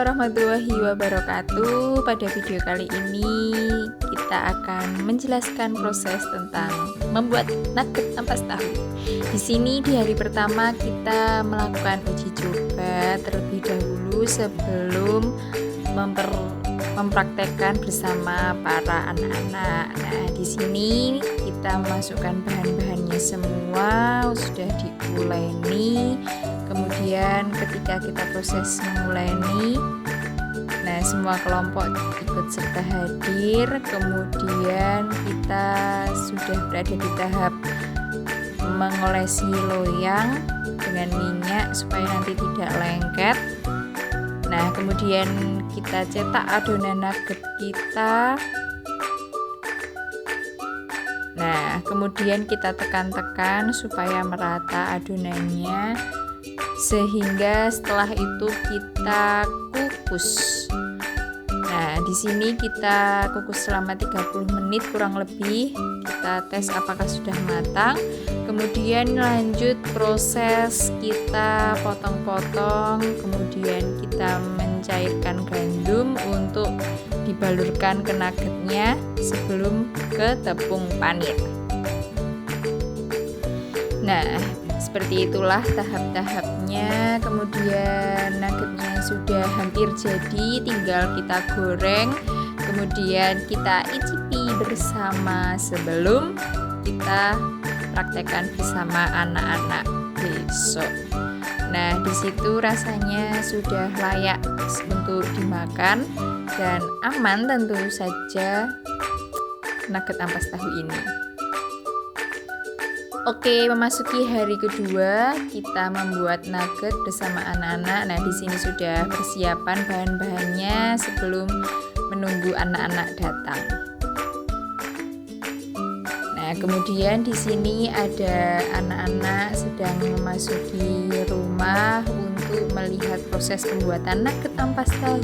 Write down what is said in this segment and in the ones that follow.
warahmatullahi wabarakatuh. Pada video kali ini kita akan menjelaskan proses tentang membuat nugget ampas tahu. Di sini di hari pertama kita melakukan uji coba terlebih dahulu sebelum mempraktekkan bersama para anak-anak. Nah, di sini kita masukkan bahan-bahannya semua, sudah diuleni. Kemudian ketika kita proses menguleni, nah semua kelompok ikut serta hadir. Kemudian kita sudah berada di tahap mengolesi loyang dengan minyak supaya nanti tidak lengket. Nah, kemudian kita cetak adonan nugget kita. Nah, kemudian kita tekan-tekan supaya merata adonannya, sehingga setelah itu kita kukus. Nah, di sini kita kukus selama 30 menit kurang lebih. Kita tes apakah sudah matang. Kemudian lanjut proses kita potong-potong, kemudian kita mencairkan gandum untuk dibalurkan ke nuggetnya sebelum ke tepung panir. Nah, seperti itulah tahap-tahapnya. Kemudian nuggetnya sudah hampir jadi, tinggal kita goreng. Kemudian kita icipi bersama sebelum kita praktekkan bersama anak-anak besok. Nah, di situ rasanya sudah layak untuk dimakan dan aman tentu saja nugget ampas tahu ini. Oke, memasuki hari kedua kita membuat nugget bersama anak-anak. Nah, di sini sudah persiapan bahan-bahannya sebelum menunggu anak-anak datang. Nah, kemudian di sini ada anak-anak sedang memasuki rumah untuk melihat proses pembuatan nugget ampas tahu.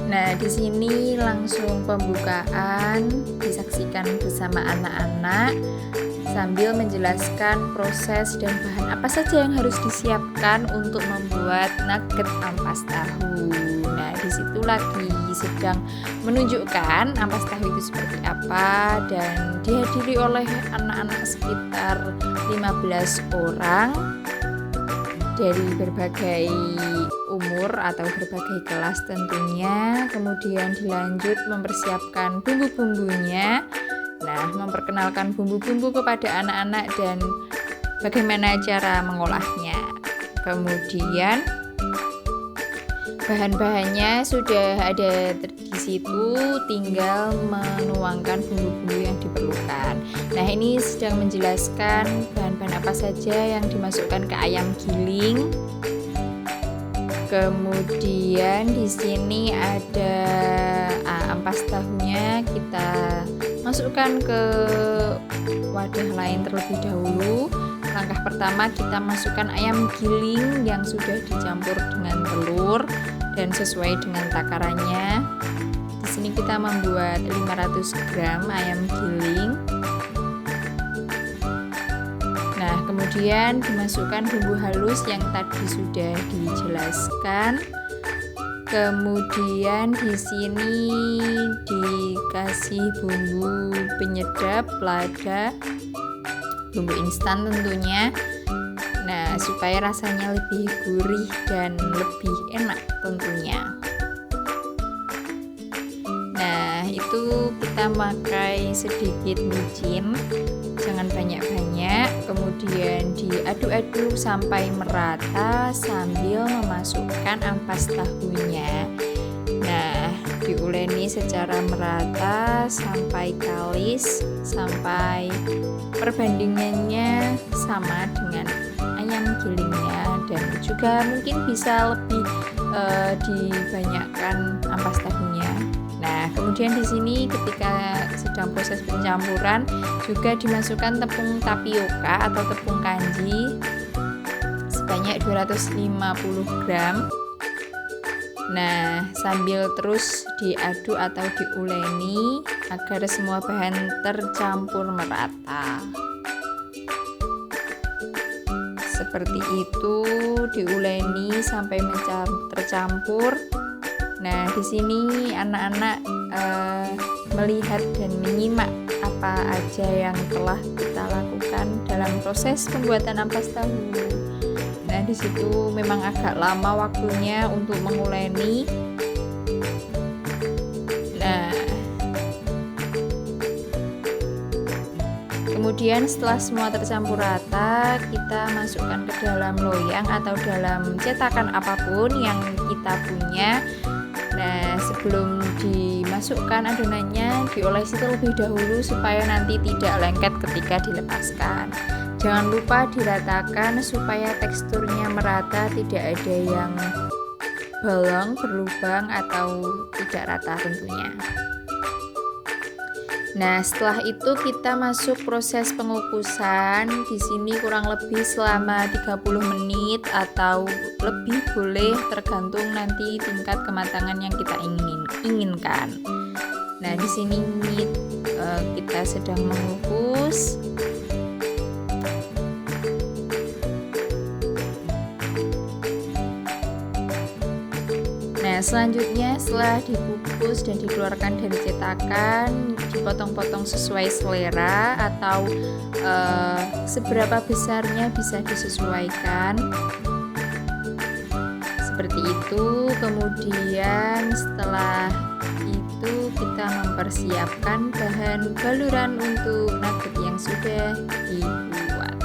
Nah, di sini langsung pembukaan disaksikan bersama anak-anak sambil menjelaskan proses dan bahan apa saja yang harus disiapkan untuk membuat nugget ampas tahu. Nah, di situ lagi sedang menunjukkan ampas tahu itu seperti apa dan dihadiri oleh anak-anak sekitar 15 orang dari berbagai umur atau berbagai kelas tentunya. Kemudian dilanjut mempersiapkan bumbu-bumbunya. Nah, memperkenalkan bumbu-bumbu kepada anak-anak dan bagaimana cara mengolahnya. Kemudian bahan-bahannya sudah ada di situ, tinggal menuangkan bumbu-bumbu yang diperlukan. Nah, ini sedang menjelaskan bahan-bahan apa saja yang dimasukkan ke ayam giling. Kemudian di sini ada ampas tahunya, kita masukkan ke wadah lain terlebih dahulu. Langkah pertama kita masukkan ayam giling yang sudah dicampur dengan telur dan sesuai dengan takarannya. Di sini kita membuat 500 gram ayam giling. Nah, kemudian dimasukkan bumbu halus yang tadi sudah dijelaskan. Kemudian di sini dikasih bumbu penyedap lada, bumbu instan tentunya. Nah, supaya rasanya lebih gurih dan lebih enak tentunya. Nah, itu kita pakai sedikit micin, jangan banyak-banyak. Kemudian diaduk-aduk sampai merata sambil memasukkan ampas tahunya. Nah, diuleni secara merata sampai kalis, sampai perbandingannya sama dengan ayam gilingnya, dan juga mungkin bisa lebih dibanyakkan ampas tahunya. Nah, kemudian di sini ketika sedang proses pencampuran juga dimasukkan tepung tapioka atau tepung kanji sebanyak 250 gram. Nah, sambil terus diaduk atau diuleni agar semua bahan tercampur merata. seperti itu, diuleni sampai tercampur. Nah, di sini anak-anak melihat dan menyimak apa aja yang telah kita lakukan dalam proses pembuatan ampas tahu. Nah, di situ memang agak lama waktunya untuk menguleni. Nah, kemudian setelah semua tercampur rata, kita masukkan ke dalam loyang atau dalam cetakan apapun yang kita punya. Nah, sebelum dimasukkan adonannya, diolesi terlebih dahulu supaya nanti tidak lengket ketika dilepaskan. Jangan lupa diratakan supaya teksturnya merata, tidak ada yang bolong, berlubang atau tidak rata tentunya. Nah, setelah itu kita masuk proses pengukusan. Di sini kurang lebih selama 30 menit atau lebih boleh, tergantung nanti tingkat kematangan yang kita inginkan. Nah, di sini kita sedang mengukus. Nah, selanjutnya setelah dikukus dan dikeluarkan dari cetakan, dipotong-potong sesuai selera atau seberapa besarnya bisa disesuaikan seperti itu. Kemudian setelah itu kita mempersiapkan bahan baluran untuk nugget yang sudah dibuat.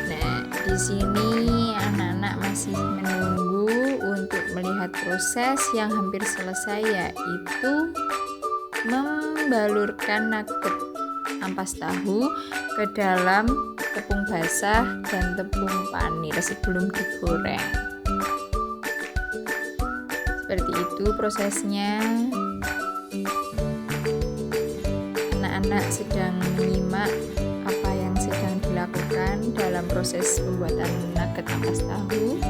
Nah, di sini anak-anak masih menunggu untuk melihat proses yang hampir selesai, yaitu membalurkan nugget ampas tahu ke dalam tepung basah dan tepung panir sebelum digoreng. Seperti itu prosesnya. Anak-anak sedang menyimak apa yang sedang dilakukan dalam proses pembuatan nugget ampas tahu.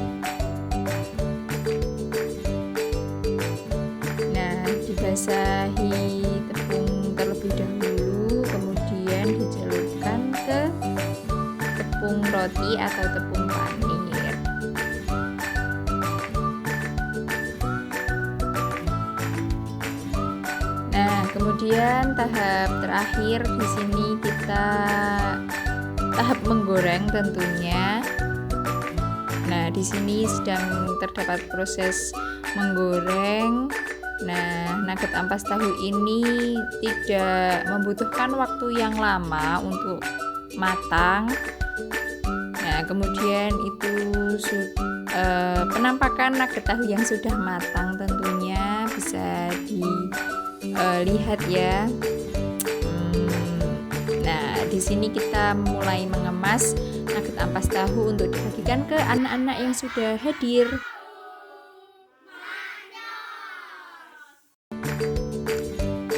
Nah, dibasahi tepung terlebih dahulu, kemudian dicelupkan ke tepung roti atau tepung panir. Nah, kemudian tahap terakhir di sini kita tahap menggoreng tentunya. Nah, di sini sedang terdapat proses menggoreng. Nah, nugget ampas tahu ini tidak membutuhkan waktu yang lama untuk matang. Nah, kemudian itu penampakan nugget tahu yang sudah matang tentunya bisa dilihat ya. Nah, di sini kita mulai mengemas nugget ampas tahu untuk dibagikan ke anak-anak yang sudah hadir.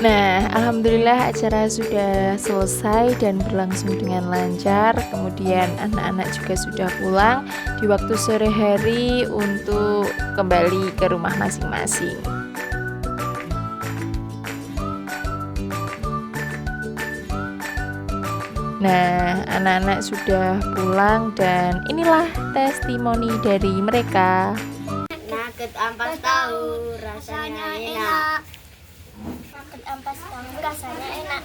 Nah, alhamdulillah acara sudah selesai dan berlangsung dengan lancar. Kemudian anak-anak juga sudah pulang di waktu sore hari untuk kembali ke rumah masing-masing. Nah, anak-anak sudah pulang dan inilah testimoni dari mereka. Nugget ampas tahu rasanya enak. Nugget ampas tahu rasanya enak.